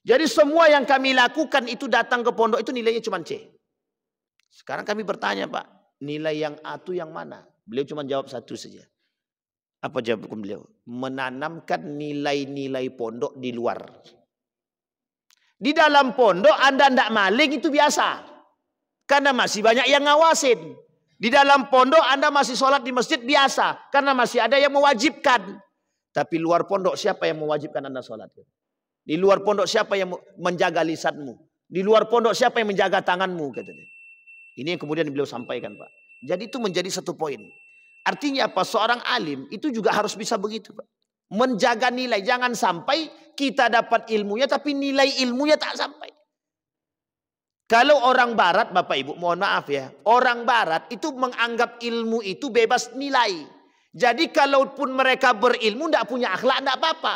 Jadi semua yang kami lakukan itu datang ke pondok itu nilainya cuma C. Sekarang kami bertanya Pak, nilai yang A itu yang mana? Beliau cuma jawab satu saja. Apa jawaban beliau? Menanamkan nilai-nilai pondok di luar. Di dalam pondok Anda tidak maling itu biasa. Karena masih banyak yang ngawasin. Di dalam pondok Anda masih sholat di masjid biasa. Karena masih ada yang mewajibkan. Tapi luar pondok siapa yang mewajibkan Anda sholat? Di luar pondok siapa yang menjaga lisanmu? Di luar pondok siapa yang menjaga tanganmu? Katanya. Ini yang kemudian beliau sampaikan Pak. Jadi itu menjadi satu poin. Artinya apa? Seorang alim itu juga harus bisa begitu Pak. Menjaga nilai. Jangan sampai kita dapat ilmunya tapi nilai ilmunya tak sampai. Kalau orang barat Bapak Ibu mohon maaf ya. Orang barat itu menganggap ilmu itu bebas nilai. Jadi kalaupun mereka berilmu tidak punya akhlak tidak apa-apa.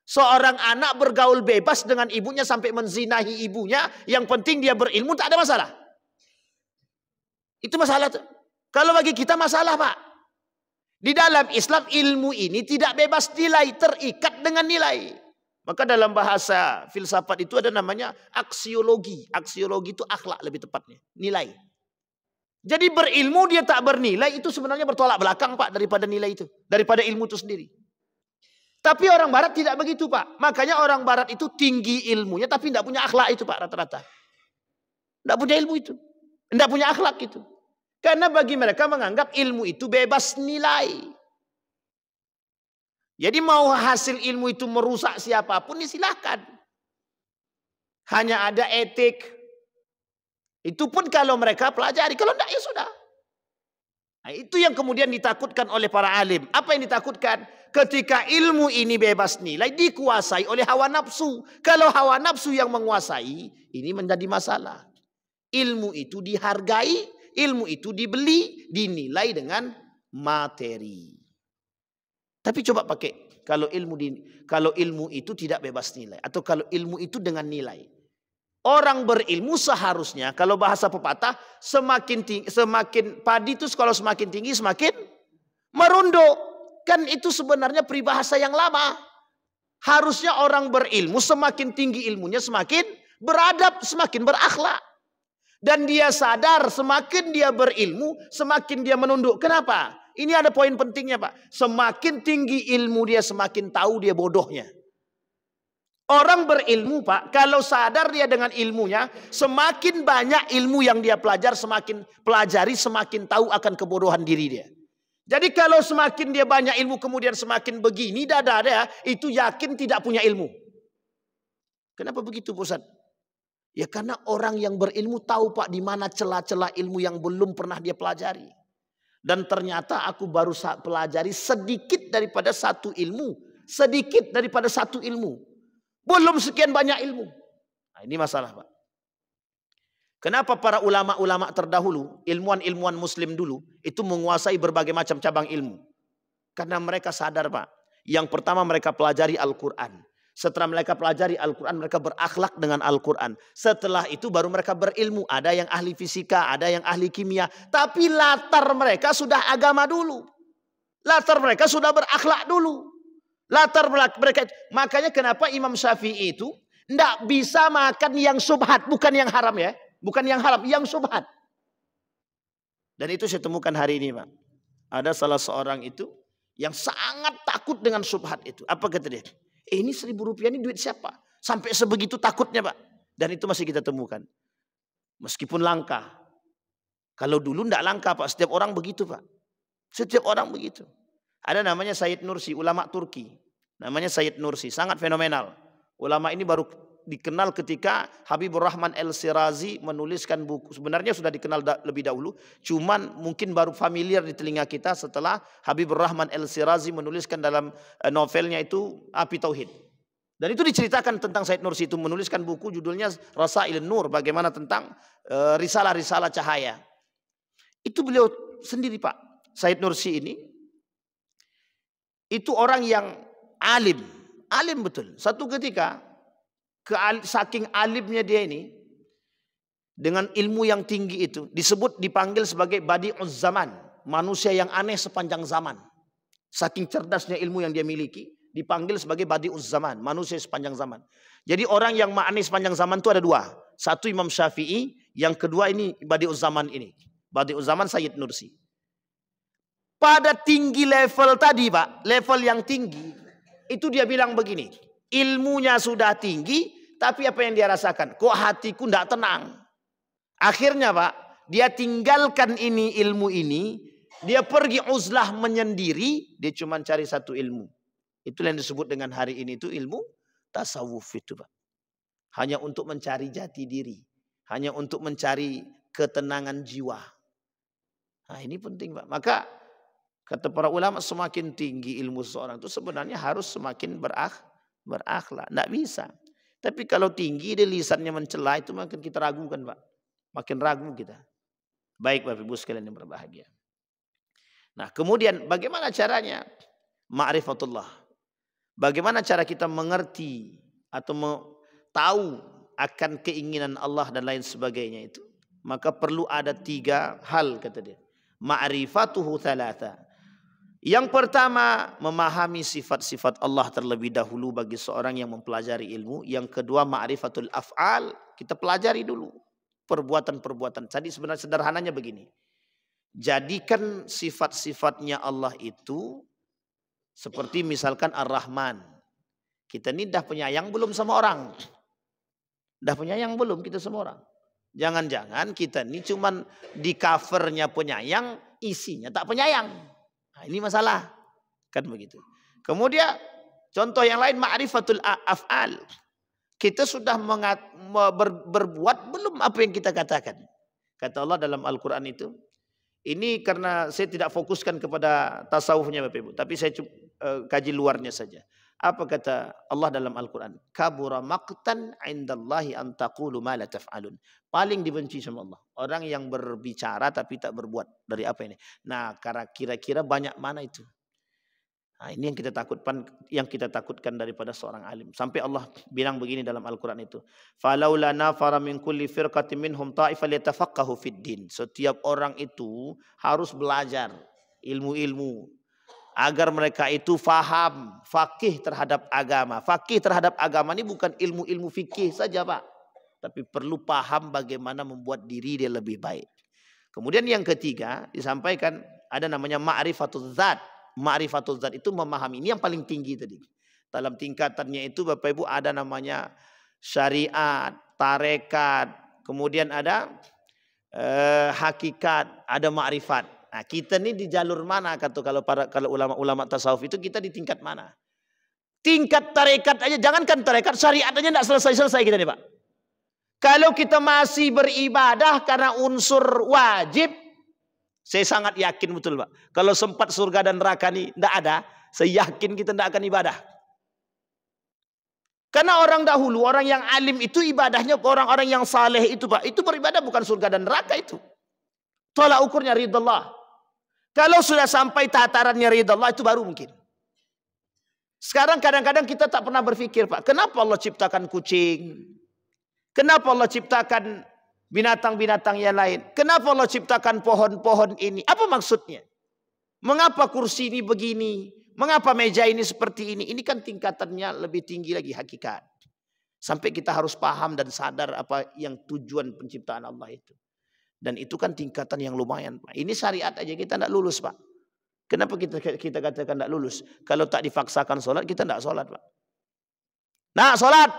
Seorang anak bergaul bebas dengan ibunya sampai menzinahi ibunya. Yang penting dia berilmu tak ada masalah. Itu masalah tuh. Kalau bagi kita masalah Pak. Di dalam Islam ilmu ini tidak bebas nilai, terikat dengan nilai. Maka dalam bahasa filsafat itu ada namanya aksiologi. Aksiologi itu akhlak lebih tepatnya, nilai. Jadi berilmu dia tak bernilai itu sebenarnya bertolak belakang Pak daripada nilai itu, daripada ilmu itu sendiri. Tapi orang barat tidak begitu Pak. Makanya orang barat itu tinggi ilmunya tapi tidak punya akhlak itu Pak rata-rata. Tidak punya ilmu itu, tidak punya akhlak itu. Karena bagi mereka menganggap ilmu itu bebas nilai. Jadi mau hasil ilmu itu merusak siapapun ya silahkan. Hanya ada etik. Itu pun kalau mereka pelajari. Kalau tidak ya sudah. Nah, itu yang kemudian ditakutkan oleh para alim. Apa yang ditakutkan? Ketika ilmu ini bebas nilai dikuasai oleh hawa nafsu. Kalau hawa nafsu yang menguasai ini menjadi masalah. Ilmu itu dihargai. Ilmu itu dibeli, dinilai dengan materi. Tapi coba pakai kalau ilmu itu tidak bebas nilai atau kalau ilmu itu dengan nilai. Orang berilmu seharusnya kalau bahasa pepatah semakin padi itu kalau semakin tinggi semakin merunduk. Kan itu sebenarnya peribahasa yang lama. Harusnya orang berilmu semakin tinggi ilmunya semakin beradab, semakin berakhlak. Dan dia sadar semakin dia berilmu, semakin dia menunduk. Kenapa? Ini ada poin pentingnya Pak. Semakin tinggi ilmu dia, semakin tahu dia bodohnya. Orang berilmu Pak, kalau sadar dia dengan ilmunya, semakin banyak ilmu yang dia pelajari, semakin tahu akan kebodohan diri dia. Jadi kalau semakin dia banyak ilmu, kemudian semakin begini, dada itu yakin tidak punya ilmu. Kenapa begitu Ustaz? Ya karena orang yang berilmu tahu Pak di mana celah-celah ilmu yang belum pernah dia pelajari. Dan ternyata aku baru pelajari sedikit daripada satu ilmu. Sedikit daripada satu ilmu. Belum sekian banyak ilmu. Nah, ini masalah Pak. Kenapa para ulama-ulama terdahulu, ilmuwan-ilmuwan muslim dulu, itu menguasai berbagai macam cabang ilmu. Karena mereka sadar Pak. Yang pertama mereka pelajari Al-Quran. Setelah mereka pelajari Al-Quran, mereka berakhlak dengan Al-Quran. Setelah itu baru mereka berilmu. Ada yang ahli fisika, ada yang ahli kimia. Tapi latar mereka sudah agama dulu. Latar mereka sudah berakhlak dulu. Latar mereka. Makanya kenapa Imam Syafi'i itu tidak bisa makan yang subhat. Bukan yang haram ya. Bukan yang haram, yang subhat. Dan itu saya temukan hari ini Pak. Ada salah seorang itu yang sangat takut dengan subhat itu. Apa kata dia? Ini 1.000 rupiah ini duit siapa? Sampai sebegitu takutnya Pak. Dan itu masih kita temukan. Meskipun langka. Kalau dulu tidak langka Pak. Setiap orang begitu Pak. Setiap orang begitu. Ada namanya Sayyid Nursi, ulama Turki. Namanya Sayyid Nursi, sangat fenomenal. Ulama ini baru dikenal ketika Habibur Rahman El-Shirazi menuliskan buku. Sebenarnya sudah dikenal lebih dahulu. Cuman mungkin baru familiar di telinga kita setelah Habibur Rahman El-Shirazi menuliskan dalam novelnya itu Api Tauhid. Dan itu diceritakan tentang Sayyid Nursi itu menuliskan buku judulnya Rasailun Nur. Bagaimana tentang risalah-risalah cahaya. Itu beliau sendiri Pak. Sayyid Nursi ini. Itu orang yang alim. Alim betul. Satu ketika. Saking alimnya dia ini, dengan ilmu yang tinggi itu dipanggil sebagai badi'uz zaman, manusia yang aneh sepanjang zaman. Saking cerdasnya ilmu yang dia miliki, dipanggil sebagai badi'uz zaman, manusia sepanjang zaman. Jadi orang yang aneh sepanjang zaman itu ada dua. Satu Imam Syafi'i, yang kedua ini badi'uz zaman ini. Badi'uz zaman Sayyid Nursi. Pada tinggi level tadi Pak, level yang tinggi, itu dia bilang begini, ilmunya sudah tinggi, tapi apa yang dia rasakan? Kok hatiku tidak tenang? Akhirnya Pak, dia tinggalkan ilmu ini, dia pergi uzlah menyendiri, dia cuma cari satu ilmu. Itulah yang disebut dengan hari ini itu ilmu tasawuf itu Pak. Hanya untuk mencari jati diri, hanya untuk mencari ketenangan jiwa. Nah ini penting Pak. Maka kata para ulama semakin tinggi ilmu seseorang itu sebenarnya harus semakin berakhlak. Tidak bisa. Tapi kalau tinggi dia lisannya mencela itu makin kita ragukan Pak. Makin ragu kita. Baik Bapak Ibu sekalian yang berbahagia. Nah kemudian bagaimana caranya? Ma'rifatullah. Bagaimana cara kita mengerti atau tahu akan keinginan Allah dan lain sebagainya itu? Maka perlu ada 3 hal kata dia. Ma'rifatuhu thalatha. Yang pertama memahami sifat-sifat Allah terlebih dahulu bagi seorang yang mempelajari ilmu. Yang kedua ma'rifatul af'al. Kita pelajari dulu perbuatan-perbuatan. Tadi sebenarnya sederhananya begini. Jadikan sifat-sifatnya Allah itu seperti misalkan Ar-Rahman. Kita ini dah penyayang belum sama orang? Dah penyayang belum kita sama orang? Jangan-jangan kita ini cuman di covernya penyayang, isinya tak penyayang. Nah, ini masalah. Kan begitu. Kemudian contoh yang lain ma'rifatul af'al. Kita sudah berbuat belum apa yang kita katakan. Kata Allah dalam Al-Quran itu. Ini karena saya tidak fokuskan kepada tasawufnya Bapak Ibu. Tapi saya kaji luarnya saja. Apa kata Allah dalam Al-Quran? Kabura maqtan indallahi an taqulu ma la taf'alun. Paling dibenci sama Allah. Orang yang berbicara tapi tak berbuat. Dari apa ini? Nah kira-kira banyak mana itu? Nah, ini yang kita takutkan daripada seorang alim. Sampai Allah bilang begini dalam Al-Quran itu. Falaula nafara min kulli firqatin minhum ta'ifan liyatafaqahu fid din. Setiap orang itu harus belajar ilmu-ilmu agar mereka itu faham, fakih terhadap agama. Fakih terhadap agama ini bukan ilmu-ilmu fikih saja Pak, tapi perlu paham bagaimana membuat diri dia lebih baik. Kemudian yang ketiga disampaikan ada namanya ma'rifatul zat. Ma'rifatul zat itu memahami, ini yang paling tinggi tadi. Dalam tingkatannya itu Bapak Ibu ada namanya syariat, tarekat, kemudian ada hakikat, ada ma'rifat. Nah, kita ini di jalur mana kalau ulama-ulama tasawuf itu kita di tingkat mana? Tingkat tarekat aja, jangankan tarekat, syariat aja tidak selesai-selesai kita nih Pak. Kalau kita masih beribadah karena unsur wajib, saya sangat yakin betul Pak. Kalau sempat surga dan neraka ini tidak ada, saya yakin kita tidak akan ibadah. Karena orang dahulu, orang yang alim itu ibadahnya orang-orang yang saleh itu Pak. Itu beribadah bukan surga dan neraka itu. Tolak ukurnya ridha Allah. Kalau sudah sampai tatarannya ridha Allah itu baru mungkin. Sekarang kadang-kadang kita tak pernah berpikir Pak. Kenapa Allah ciptakan kucing? Kenapa Allah ciptakan binatang-binatang yang lain? Kenapa Allah ciptakan pohon-pohon ini? Apa maksudnya? Mengapa kursi ini begini? Mengapa meja ini seperti ini? Ini kan tingkatannya lebih tinggi lagi hakikat. Sampai kita harus paham dan sadar apa yang tujuan penciptaan Allah itu. Dan itu kan tingkatan yang lumayan Pak. Ini syariat aja kita tidak lulus Pak. Kenapa kita katakan tidak lulus? Kalau tak dipaksakan sholat kita tidak sholat Pak. Nah sholat.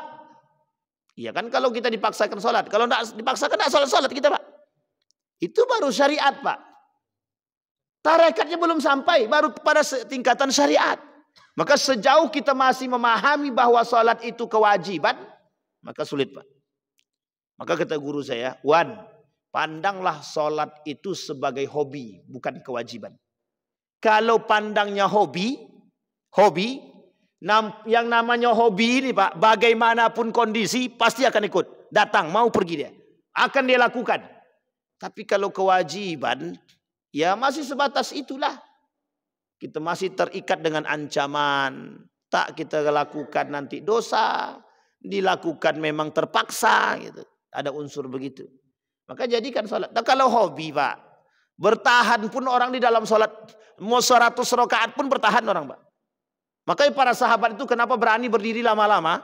Iya kan kalau kita dipaksakan sholat. Kalau tidak dipaksakan tidak sholat kita Pak. Itu baru syariat Pak. Tarekatnya belum sampai. Baru pada tingkatan syariat. Maka sejauh kita masih memahami bahwa sholat itu kewajiban. Maka sulit Pak. Maka kata guru saya. Pandanglah sholat itu sebagai hobi. Bukan kewajiban. Kalau pandangnya hobi. Yang namanya hobi ini Pak, bagaimanapun kondisi pasti akan ikut. Datang, mau pergi dia. Akan dia lakukan. Tapi kalau kewajiban, ya masih sebatas itulah. Kita masih terikat dengan ancaman. Tak kita lakukan nanti dosa. Dilakukan memang terpaksa. Gitu. Ada unsur begitu. Maka jadikan sholat. Nah, kalau hobi Pak, bertahan pun orang di dalam sholat, mau 100 rakaat pun bertahan orang Pak. Makanya para sahabat itu kenapa berani berdiri lama-lama?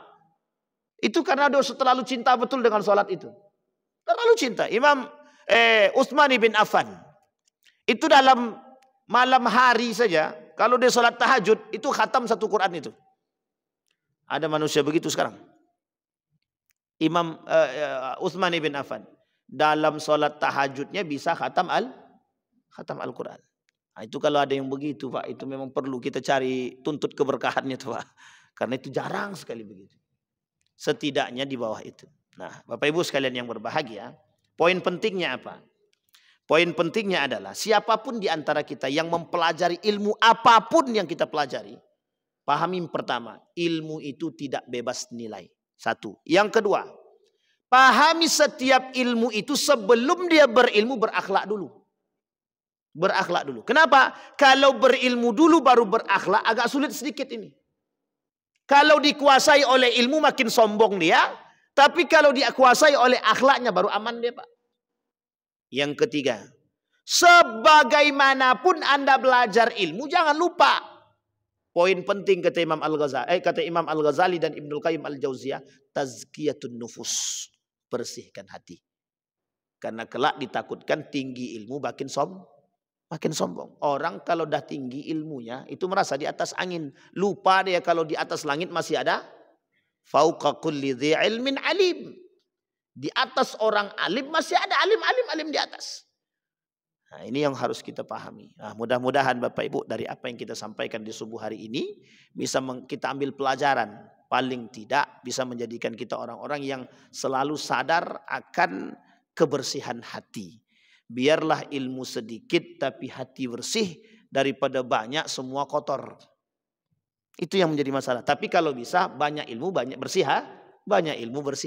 Itu karena dia terlalu cinta betul dengan sholat itu. Terlalu cinta. Imam Utsman bin Affan. Itu dalam malam hari saja, kalau dia sholat tahajud, itu khatam satu Quran itu. Ada manusia begitu sekarang. Imam Utsman bin Affan. Dalam sholat tahajudnya bisa khatam Al-Quran. Nah, itu kalau ada yang begitu Pak, itu memang perlu kita cari tuntut keberkahannya tuh Pak. Karena itu jarang sekali begitu. Setidaknya di bawah itu. Nah Bapak Ibu sekalian yang berbahagia, poin pentingnya apa? Poin pentingnya adalah siapapun di antara kita yang mempelajari ilmu apapun yang kita pelajari, pahami pertama, ilmu itu tidak bebas nilai. Satu. Yang kedua, pahami setiap ilmu itu sebelum dia berilmu berakhlak dulu. Berakhlak dulu. Kenapa? Kalau berilmu dulu baru berakhlak agak sulit sedikit ini. Kalau dikuasai oleh ilmu makin sombong dia. Tapi kalau dikuasai oleh akhlaknya baru aman dia Pak. Yang ketiga. Sebagaimanapun Anda belajar ilmu jangan lupa. Poin penting kata Imam Al-Ghazali dan Ibnul Qayyim Al-Jauziyah. Tazkiyatun nufus. Bersihkan hati. Karena kelak ditakutkan tinggi ilmu makin sombong. Orang kalau dah tinggi ilmunya itu merasa di atas angin. Lupa dia kalau di atas langit masih ada fauqa kulli dhi ilmin alim. Di atas orang alim masih ada alim di atas. Nah, ini yang harus kita pahami. Nah, mudah-mudahan Bapak Ibu dari apa yang kita sampaikan di subuh hari ini bisa kita ambil pelajaran. Paling tidak bisa menjadikan kita orang-orang yang selalu sadar akan kebersihan hati. Biarlah ilmu sedikit tapi hati bersih daripada banyak semua kotor. Itu yang menjadi masalah. Tapi kalau bisa banyak ilmu banyak bersih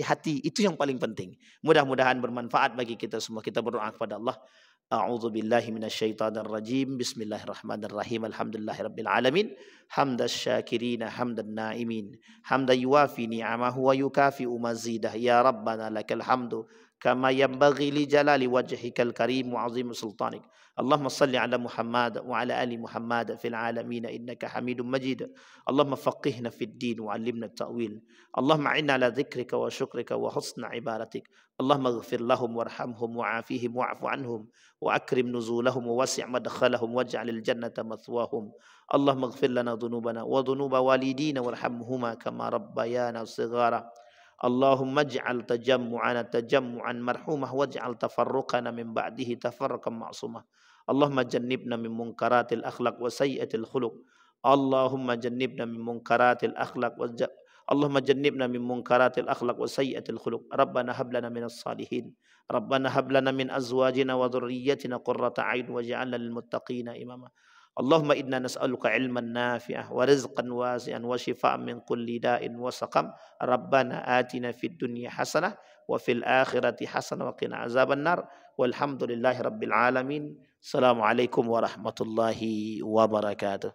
hati. Itu yang paling penting. Mudah-mudahan bermanfaat bagi kita semua. Kita berdoa kepada Allah. A'udzu billahi minasyaitonir rajim. Bismillahirrahmanirrahim. Alhamdulillahirabbil alamin. Hamdas syakirina hamdan naimin. Hamdan yuwafi ni'amahu wa yukafi'u mazidah. Ya Rabbana lakal hamdu kama yanbaghi li jalali wajhikal karim wa 'azim sultanik. Allahumma salli ala Muhammad wa ala ali Muhammad fil alamin innaka Hamidum Majid. Allahumma faqihna fid din wa 'allimna at-ta'wil. Allahumma a'inna ala dzikrika wa syukrika wa husna ibadatik. Allahumma ighfir lahum warhamhum wa'afihim wa'fu anhum wa akrim nuzulahum wa wasi' madkhalahum waj'alil jannata mathwahum. Allahumma ighfir lana dhunubana wa dhunuba walidina warhamhuma kama rabbayana shighara. Allahumma ij'al tajammu'ana tajammu'an marhumah waj'al tafarruqana min ba'dihi tafarruqan ma'sumah. Allahumma jannibna min munkaratil akhlaq wa sayyiatil khuluq. Allahumma jannibna min munkaratil akhlaq wa Allahumma jannibna min munkaratil akhlaq wa sayyiatil khuluq. Rabbana hab lana minas salihin. Rabbana hab lana min azwajina wa dhurriyyatina qurrata a'yun waj'alna lil muttaqina imama. Allahumma inna nas'aluka ilman nafi'ah wa rizqan wasi'an wa shifaan min kulli da'in wa saqam. Rabbana atina fid dunya hasanah wa fil akhirati hasanah wa qina azaban nar. Walhamdulillahi rabbil alamin. Assalamualaikum warahmatullahi wabarakatuh.